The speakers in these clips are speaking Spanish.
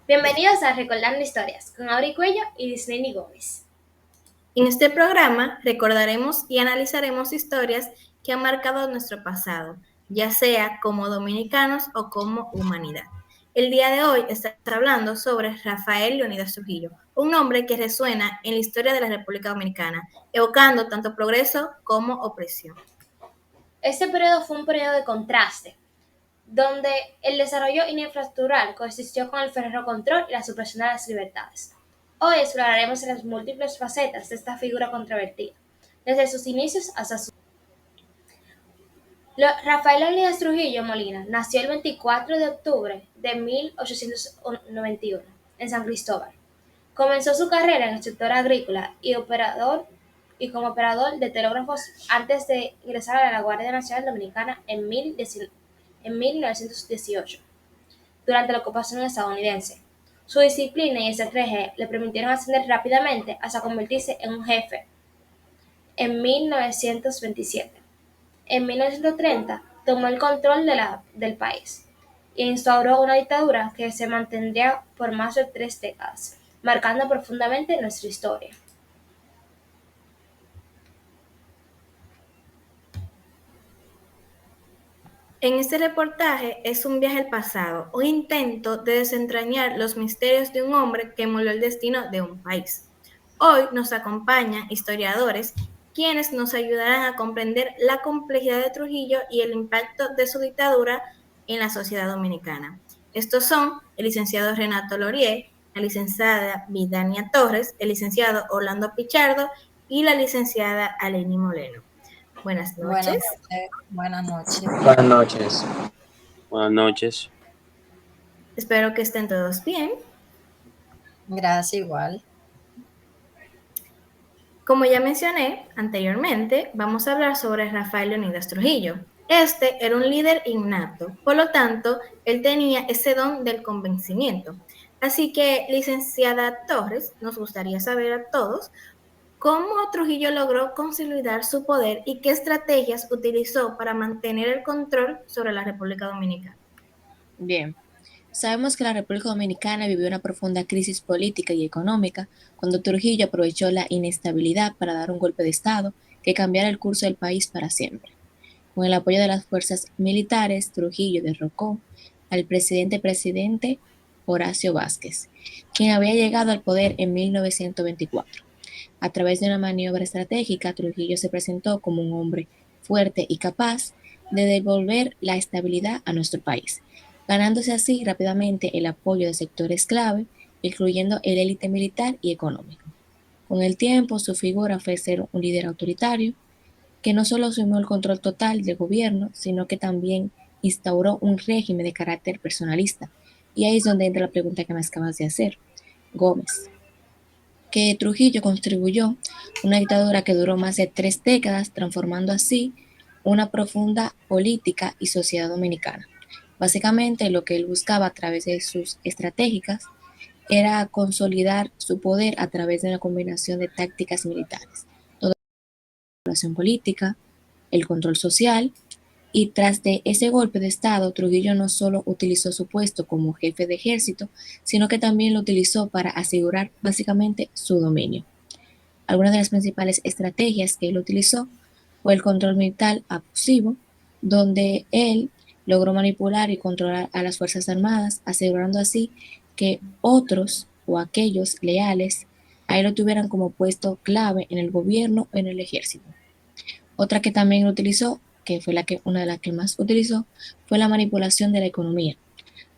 Bienvenidos a Recordando Historias con Auri Cuello y Disney Gómez. En este programa recordaremos y analizaremos historias que han marcado nuestro pasado, ya sea como dominicanos o como humanidad. El día de hoy estamos hablando sobre Rafael Leónidas Trujillo, un nombre que resuena en la historia de la República Dominicana, evocando tanto progreso como opresión. Este periodo fue un periodo de contraste, donde el desarrollo infraestructural coexistió con el ferrocontrol y la supresión de las libertades. Hoy exploraremos las múltiples facetas de esta figura controvertida, desde sus inicios hasta su... Rafael Leónidas Trujillo Molina nació el 24 de octubre de 1891 en San Cristóbal. Comenzó su carrera en el sector agrícola y como operador de telégrafos antes de ingresar a la Guardia Nacional Dominicana en 1918, durante la ocupación estadounidense. Su disciplina y estrategia le permitieron ascender rápidamente hasta convertirse en un jefe en 1927. En 1930 tomó el control del país e instauró una dictadura que se mantendría por más de 3 décadas, marcando profundamente nuestra historia. En este reportaje es un viaje al pasado, un intento de desentrañar los misterios de un hombre que moldeó el destino de un país. Hoy nos acompañan historiadores quienes nos ayudarán a comprender la complejidad de Trujillo y el impacto de su dictadura en la sociedad dominicana. Estos son el licenciado Renato Lorier, la licenciada Vidania Torres, el licenciado Orlando Pichardo y la licenciada Aleni Moleno. Buenas Buenas noches. noches, buenas noches. Buenas noches. Buenas noches. Espero que estén todos bien. Gracias, igual. Como ya mencioné anteriormente, vamos a hablar sobre Rafael Leónidas Trujillo. Este era un líder innato, por lo tanto, él tenía ese don del convencimiento. Así que, licenciada Torres, nos gustaría saber a todos cómo Trujillo logró consolidar su poder y qué estrategias utilizó para mantener el control sobre la República Dominicana. Bien, sabemos que la República Dominicana vivió una profunda crisis política y económica cuando Trujillo aprovechó la inestabilidad para dar un golpe de Estado que cambiara el curso del país para siempre. Con el apoyo de las fuerzas militares, Trujillo derrocó al presidente Horacio Vázquez, quien había llegado al poder en 1924. A través de una maniobra estratégica, Trujillo se presentó como un hombre fuerte y capaz de devolver la estabilidad a nuestro país, ganándose así rápidamente el apoyo de sectores clave, incluyendo el élite militar y económico. Con el tiempo, su figura fue ser un líder autoritario que no solo asumió el control total del gobierno, sino que también instauró un régimen de carácter personalista. Y ahí es donde entra la pregunta que me acabas de hacer, Gómez, que Trujillo contribuyó una dictadura que duró más de 3 décadas, transformando así una profunda política y sociedad dominicana. Básicamente lo que él buscaba a través de sus estratégicas era consolidar su poder a través de una combinación de tácticas militares, toda la manipulación política, el control social, y tras de ese golpe de Estado, Trujillo no solo utilizó su puesto como jefe de ejército, sino que también lo utilizó para asegurar básicamente su dominio. Algunas de las principales estrategias que él utilizó fue el control militar abusivo, donde él logró manipular y controlar a las Fuerzas Armadas, asegurando así que otros o aquellos leales a él lo tuvieran como puesto clave en el gobierno o en el ejército. Otra que también utilizó, que fue una de las que más utilizó, fue la manipulación de la economía,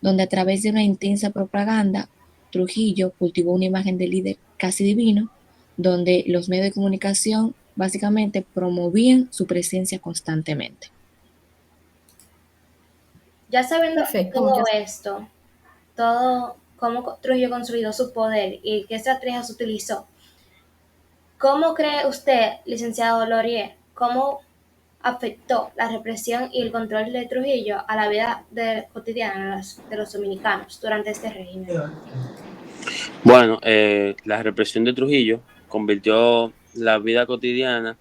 donde a través de una intensa propaganda, Trujillo cultivó una imagen de líder casi divino, donde los medios de comunicación básicamente promovían su presencia constantemente. Ya sabiendo Perfecto, todo muchas esto, todo cómo Trujillo consolidó su poder y qué estrategias utilizó, ¿cómo cree usted, licenciado Laurier, cómo afectó la represión y el control de Trujillo a la vida cotidiana de los dominicanos durante este régimen? Bueno, la represión de Trujillo convirtió la vida cotidiana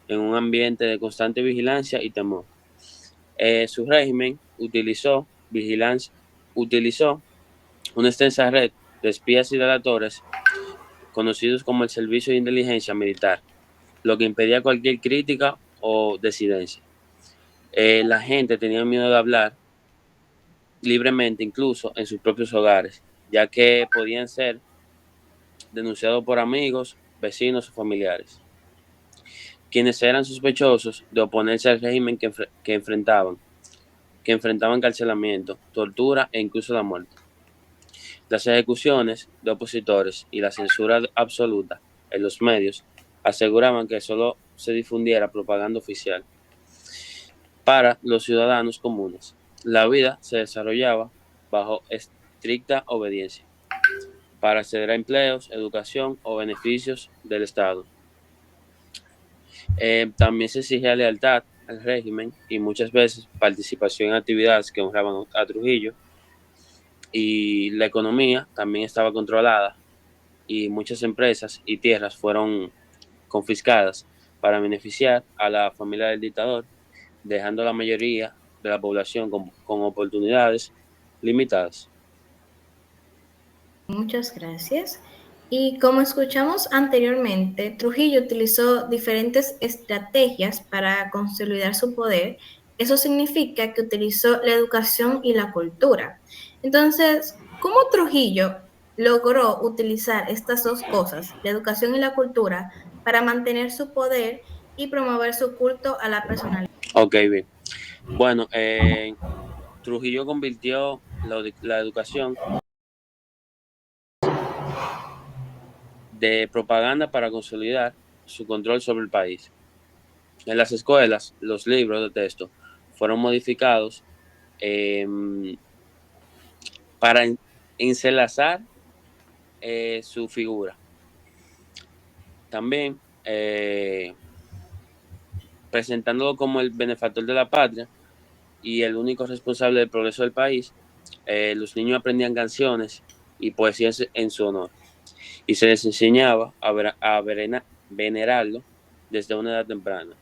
en un ambiente de constante vigilancia y temor. Su régimen utilizó una extensa red de espías y delatores conocidos como el Servicio de Inteligencia Militar, lo que impedía cualquier crítica o disidencia. La gente tenía miedo de hablar libremente, incluso en sus propios hogares, ya que podían ser denunciados por amigos, vecinos o familiares, quienes eran sospechosos de oponerse al régimen que enfrentaban encarcelamiento, tortura e incluso la muerte. Las ejecuciones de opositores y la censura absoluta en los medios aseguraban que solo se difundiera propaganda oficial para los ciudadanos comunes. La vida se desarrollaba bajo estricta obediencia para acceder a empleos, educación o beneficios del Estado. También se exigía lealtad al régimen y muchas veces participación en actividades que honraban a Trujillo, y la economía también estaba controlada y muchas empresas y tierras fueron confiscadas para beneficiar a la familia del dictador, dejando a la mayoría de la población con oportunidades limitadas. Muchas gracias. Y como escuchamos anteriormente, Trujillo utilizó diferentes estrategias para consolidar su poder. Eso significa que utilizó la educación y la cultura. Entonces, ¿cómo Trujillo logró utilizar estas dos cosas, la educación y la cultura, para mantener su poder y promover su culto a la personalidad? Ok, bien. Bueno, Trujillo convirtió la educación de propaganda para consolidar su control sobre el país. En las escuelas, los libros de texto fueron modificados eh, para ensalzar su figura. También presentándolo como el benefactor de la patria y el único responsable del progreso del país. Los niños aprendían canciones y poesías en su honor y se les enseñaba a venerarlo desde una edad temprana.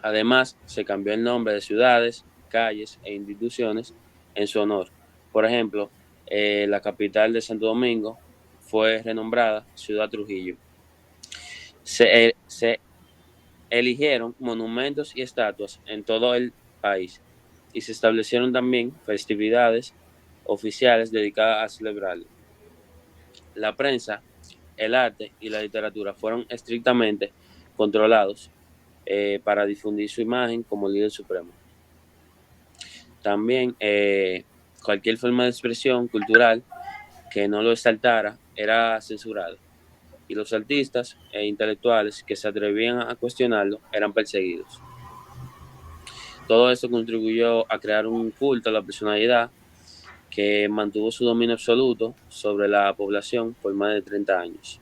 Además, se cambió el nombre de ciudades, calles e instituciones en su honor. Por ejemplo, la capital de Santo Domingo fue renombrada Ciudad Trujillo. Se eligieron monumentos y estatuas en todo el país y se establecieron también festividades oficiales dedicadas a celebrarlo. La prensa, el arte y la literatura fueron estrictamente controlados para difundir su imagen como líder supremo. También cualquier forma de expresión cultural que no lo exaltara era censurada, y los artistas e intelectuales que se atrevían a cuestionarlo eran perseguidos. Todo esto contribuyó a crear un culto a la personalidad que mantuvo su dominio absoluto sobre la población por más de 30 años.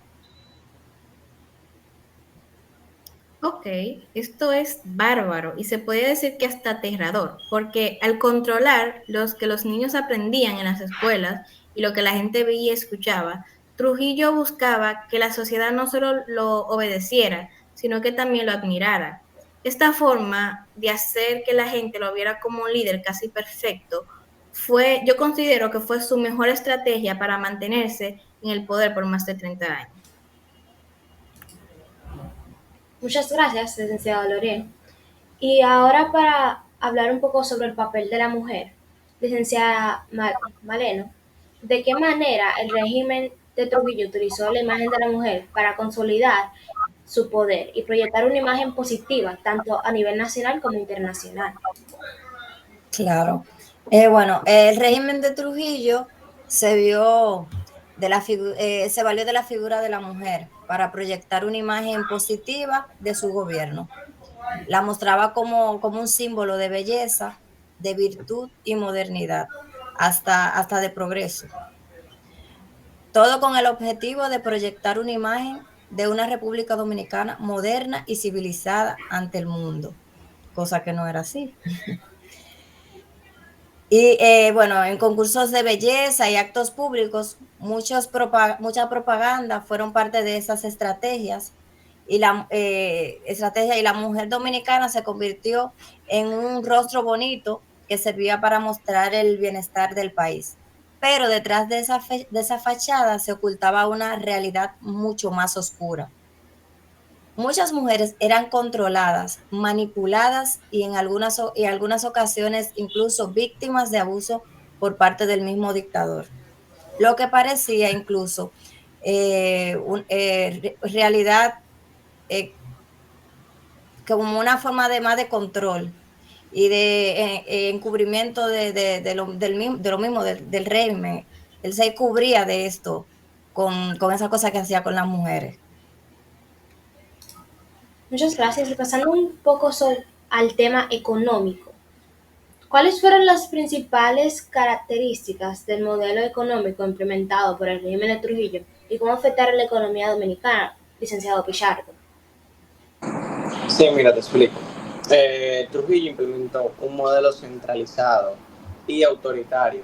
Ok, esto es bárbaro y se podría decir que hasta aterrador, porque al controlar los que los niños aprendían en las escuelas y lo que la gente veía y escuchaba, Trujillo buscaba que la sociedad no solo lo obedeciera, sino que también lo admirara. Esta forma de hacer que la gente lo viera como un líder casi perfecto yo considero que fue su mejor estrategia para mantenerse en el poder por más de 30 años. Muchas gracias, licenciado Lorien. Y ahora para hablar un poco sobre el papel de la mujer, licenciada Maleno, ¿de qué manera el régimen de Trujillo utilizó la imagen de la mujer para consolidar su poder y proyectar una imagen positiva tanto a nivel nacional como internacional? Claro. Bueno, el régimen de Trujillo se valió de la figura de la mujer para proyectar una imagen positiva de su gobierno. La mostraba como un símbolo de belleza, de virtud y modernidad, hasta de progreso. Todo con el objetivo de proyectar una imagen de una República Dominicana moderna y civilizada ante el mundo, cosa que no era así. Y bueno, en concursos de belleza y actos públicos, mucha propaganda fueron parte de esas estrategias, y la mujer dominicana se convirtió en un rostro bonito que servía para mostrar el bienestar del país. pero detrás de esa fachada se ocultaba una realidad mucho más oscura. Muchas mujeres eran controladas, manipuladas y en algunas ocasiones incluso víctimas de abuso por parte del mismo dictador. Lo que parecía incluso realidad eh, como una forma de más de control y de encubrimiento de lo mismo del régimen. Él se cubría de esto con esa cosa que hacía con las mujeres. Muchas gracias. Pasando un poco al tema económico. ¿Cuáles fueron las principales características del modelo económico implementado por el régimen de Trujillo y cómo afectaron la economía dominicana, licenciado Pichardo? Sí, mira, te explico. Trujillo implementó un modelo centralizado y autoritario,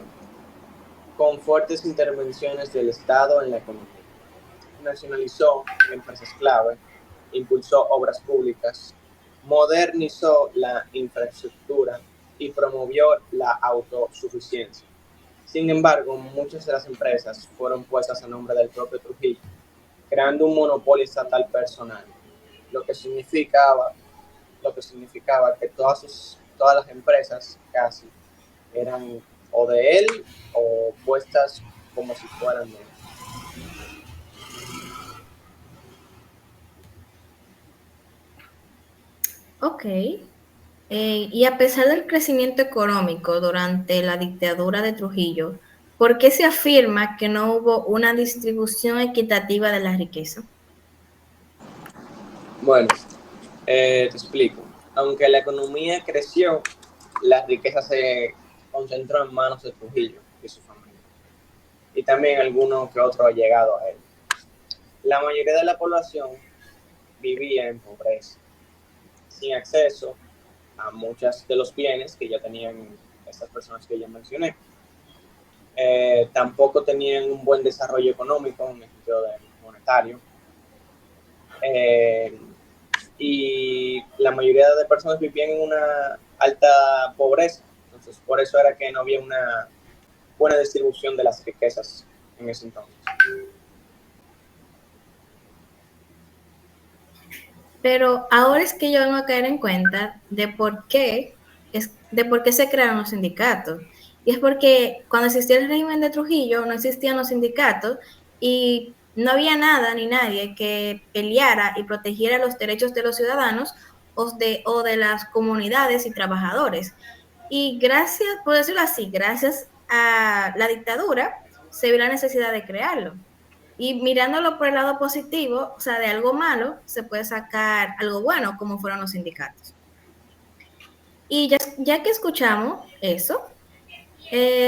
con fuertes intervenciones del Estado en la economía. Nacionalizó empresas clave, impulsó obras públicas, modernizó la infraestructura y promovió la autosuficiencia. Sin embargo, muchas de las empresas fueron puestas a nombre del propio Trujillo, creando un monopolio estatal personal, lo que significaba, lo que significaba que todas las empresas casi eran o de él o puestas como si fueran de él. Ok. Y a pesar del crecimiento económico durante la dictadura de Trujillo, ¿por qué se afirma que no hubo una distribución equitativa de la riqueza? Bueno, te explico. Aunque la economía creció, la riqueza se concentró en manos de Trujillo y su familia, y también alguno que otro llegado a él. La mayoría de la población vivía en pobreza, sin acceso a muchos de los bienes que ya tenían estas personas que ya mencioné. Tampoco tenían un buen desarrollo económico en el sentido monetario. Eh, y la mayoría de personas vivían en una alta pobreza. Entonces, por eso era que no había una buena distribución de las riquezas en ese entonces. Pero ahora es que yo vengo a caer en cuenta de por qué se crearon los sindicatos. Y es porque cuando existía el régimen de Trujillo no existían los sindicatos y no había nada ni nadie que peleara y protegiera los derechos de los ciudadanos o de las comunidades y trabajadores. Y gracias, por decirlo así, gracias a la dictadura se vio la necesidad de crearlo. Y mirándolo por el lado positivo, o sea, de algo malo, se puede sacar algo bueno, como fueron los sindicatos. Y ya que escuchamos eso,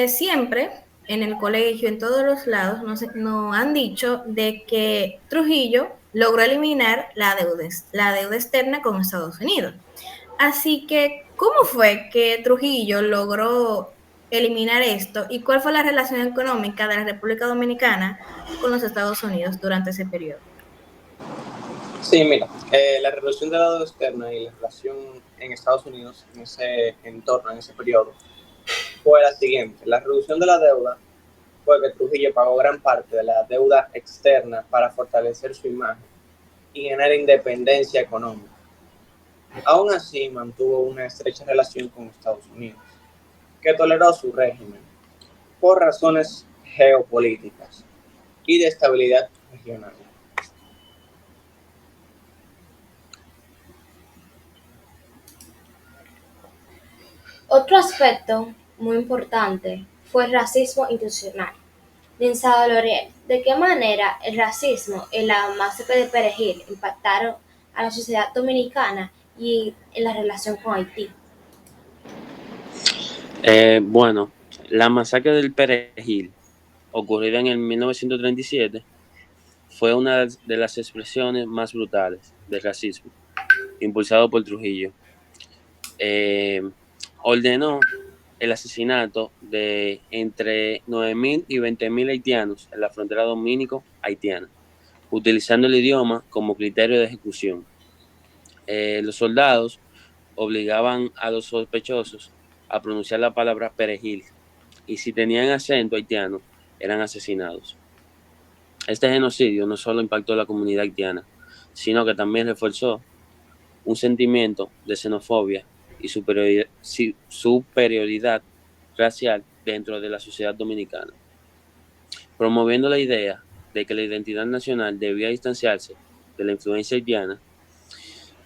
siempre en el colegio, en todos los lados, nos han dicho de que Trujillo logró eliminar la deuda externa con Estados Unidos. Así que, ¿cómo fue que Trujillo logró eliminar esto y cuál fue la relación económica de la República Dominicana con los Estados Unidos durante ese periodo? Sí, mira, la reducción de la deuda externa y la relación en Estados Unidos en ese entorno, en ese periodo, fue la siguiente. La reducción de la deuda fue que Trujillo pagó gran parte de la deuda externa para fortalecer su imagen y ganar independencia económica. Aún así, mantuvo una estrecha relación con Estados Unidos, que toleró su régimen por razones geopolíticas y de estabilidad regional. Otro aspecto muy importante fue el racismo institucional. Licenciado Loriel, ¿de qué manera el racismo y la masacre de Perejil impactaron a la sociedad dominicana y en la relación con Haití? Bueno, la masacre del Perejil, ocurrida en el 1937, fue una de las expresiones más brutales del racismo, impulsado por Trujillo. Eh, Ordenó el asesinato de entre 9.000 y 20.000 haitianos en la frontera dominico-haitiana, utilizando el idioma como criterio de ejecución. Los soldados obligaban a los sospechosos a pronunciar la palabra perejil y si tenían acento haitiano, eran asesinados. Este genocidio no solo impactó a la comunidad haitiana, sino que también reforzó un sentimiento de xenofobia y superioridad racial dentro de la sociedad dominicana, promoviendo la idea de que la identidad nacional debía distanciarse de la influencia haitiana.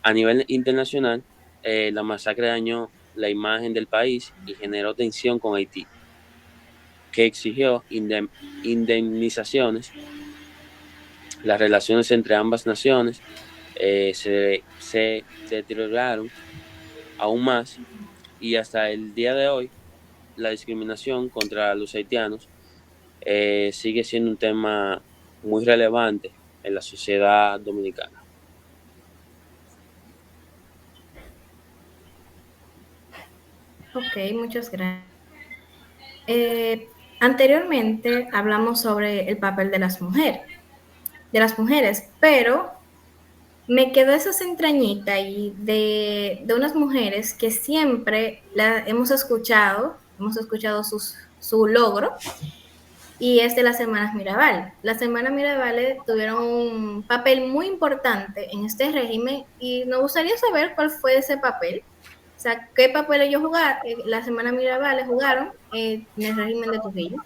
A nivel internacional, la masacre dañó la imagen del país y generó tensión con Haití, que exigió indemnizaciones. Las relaciones entre ambas naciones se deterioraron aún más, y hasta el día de hoy la discriminación contra los haitianos sigue siendo un tema muy relevante en la sociedad dominicana. Ok, muchas gracias. Anteriormente hablamos sobre el papel de las mujeres, pero me quedó esa entrañita ahí de unas mujeres que siempre hemos escuchado su logro, y es de las hermanas Mirabal. Las hermanas Mirabal tuvieron un papel muy importante en este régimen y nos gustaría saber cuál fue ese papel. O sea, qué papel ellos jugaron, las hermanas Mirabal jugaron en el régimen de Trujillo.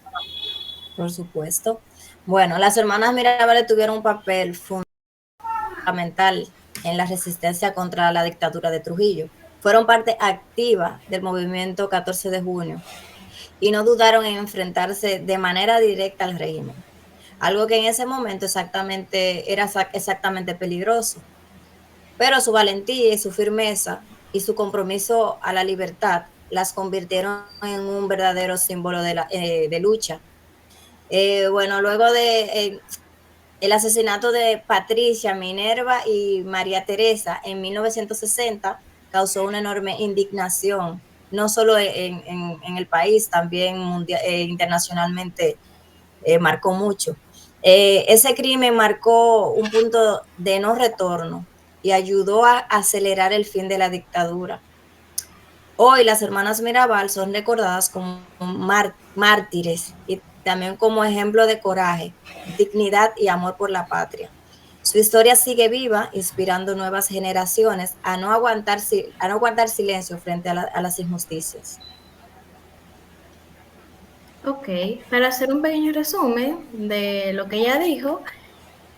Por supuesto. Bueno, las hermanas Mirabal tuvieron un papel fundamental en la resistencia contra la dictadura de Trujillo. Fueron parte activa del movimiento 14 de junio y no dudaron en enfrentarse de manera directa al régimen, algo que en ese momento era exactamente peligroso. Pero su valentía y su firmeza y su compromiso a la libertad las convirtieron en un verdadero símbolo de lucha. Bueno, luego de el asesinato de Patricia, Minerva y María Teresa en 1960 causó una enorme indignación, no solo en el país, también internacionalmente marcó mucho. Ese crimen marcó un punto de no retorno y ayudó a acelerar el fin de la dictadura. Hoy las hermanas Mirabal son recordadas como mártires y también como ejemplo de coraje, dignidad y amor por la patria. Su historia sigue viva, inspirando nuevas generaciones a no aguantar silencio frente a las injusticias. Ok, para hacer un pequeño resumen de lo que ella dijo,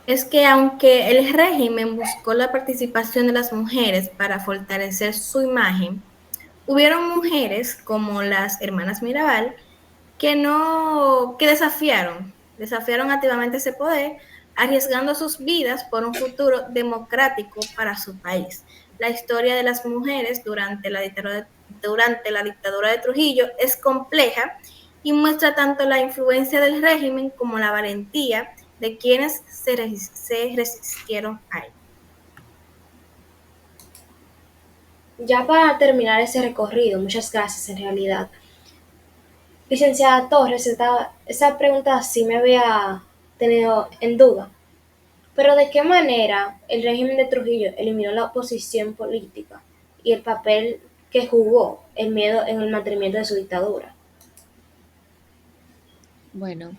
es que aunque el régimen buscó la participación de las mujeres para fortalecer su imagen, hubieron mujeres como las hermanas Mirabal que desafiaron activamente ese poder, arriesgando sus vidas por un futuro democrático para su país. La historia de las mujeres durante la dictadura de Trujillo es compleja y muestra tanto la influencia del régimen como la valentía de quienes se resistieron a él. Ya para terminar ese recorrido, muchas gracias en realidad. Licenciada Torres, esa pregunta sí me había tenido en duda. Pero ¿de qué manera el régimen de Trujillo eliminó la oposición política y el papel que jugó el miedo en el mantenimiento de su dictadura? Bueno,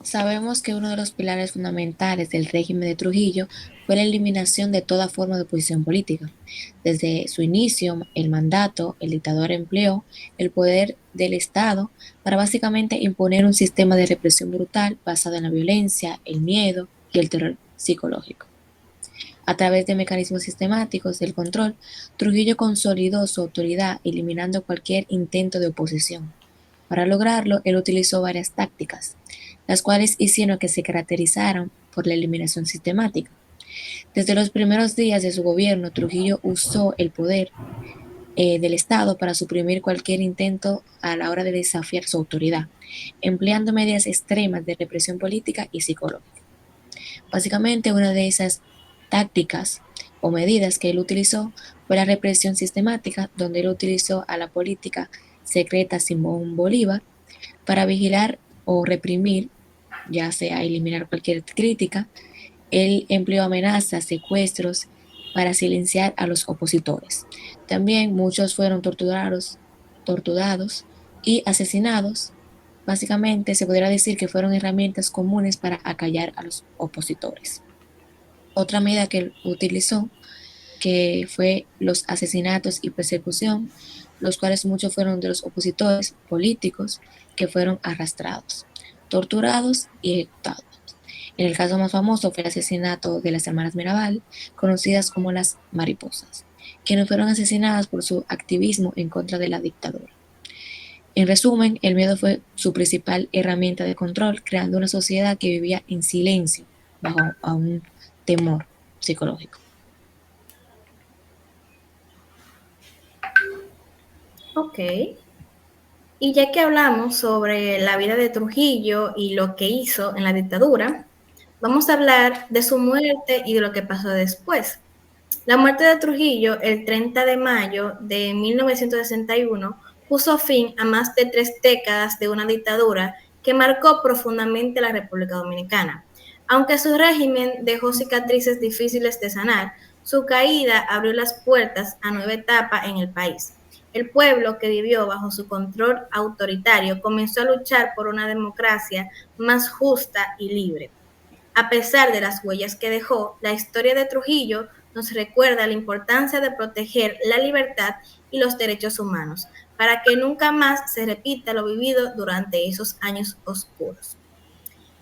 sabemos que uno de los pilares fundamentales del régimen de Trujillo fue la eliminación de toda forma de oposición política. Desde su inicio, el mandato, el dictador empleó el poder del Estado para básicamente imponer un sistema de represión brutal basado en la violencia, el miedo y el terror psicológico. A través de mecanismos sistemáticos del control, Trujillo consolidó su autoridad, eliminando cualquier intento de oposición. Para lograrlo, él utilizó varias tácticas, las cuales hicieron que se caracterizaran por la eliminación sistemática. Desde los primeros días de su gobierno, Trujillo usó el poder del Estado para suprimir cualquier intento a la hora de desafiar su autoridad, empleando medidas extremas de represión política y psicológica. Básicamente, una de esas tácticas o medidas que él utilizó fue la represión sistemática, donde él utilizó a la política secreta Simón Bolívar para vigilar o reprimir, ya sea eliminar cualquier crítica. Él empleó amenazas, secuestros para silenciar a los opositores. También muchos fueron torturados y asesinados. Básicamente se podría decir que fueron herramientas comunes para acallar a los opositores. Otra medida que él utilizó, que fue los asesinatos y persecución, los cuales muchos fueron de los opositores políticos que fueron arrastrados, torturados y ejecutados. En el caso más famoso fue el asesinato de las hermanas Mirabal, conocidas como las mariposas, quienes fueron asesinadas por su activismo en contra de la dictadura. En resumen, el miedo fue su principal herramienta de control, creando una sociedad que vivía en silencio bajo a un temor psicológico. Ok. Y ya que hablamos sobre la vida de Trujillo y lo que hizo en la dictadura, vamos a hablar de su muerte y de lo que pasó después. La muerte de Trujillo, el 30 de mayo de 1961, puso fin a más de 3 décadas de una dictadura que marcó profundamente la República Dominicana. Aunque su régimen dejó cicatrices difíciles de sanar, su caída abrió las puertas a nueva etapa en el país. El pueblo que vivió bajo su control autoritario comenzó a luchar por una democracia más justa y libre. A pesar de las huellas que dejó, la historia de Trujillo nos recuerda la importancia de proteger la libertad y los derechos humanos, para que nunca más se repita lo vivido durante esos años oscuros.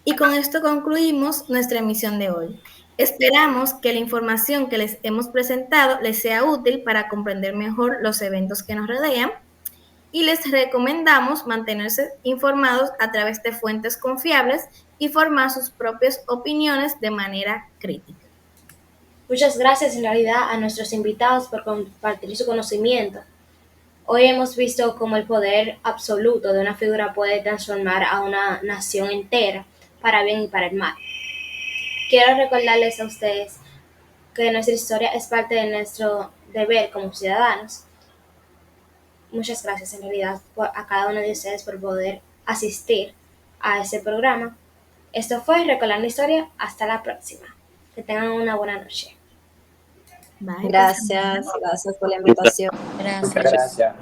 Y con esto concluimos nuestra emisión de hoy. Esperamos que la información que les hemos presentado les sea útil para comprender mejor los eventos que nos rodean y les recomendamos mantenerse informados a través de fuentes confiables y formar sus propias opiniones de manera crítica. Muchas gracias en realidad a nuestros invitados por compartir su conocimiento. Hoy hemos visto cómo el poder absoluto de una figura puede transformar a una nación entera, para bien y para el mal. Quiero recordarles a ustedes que nuestra historia es parte de nuestro deber como ciudadanos. Muchas gracias en realidad a cada uno de ustedes por poder asistir a este programa. Esto fue Recordando Historia. Hasta la próxima. Que tengan una buena noche. Bye, Gracias por la invitación. Gracias. Muchas gracias.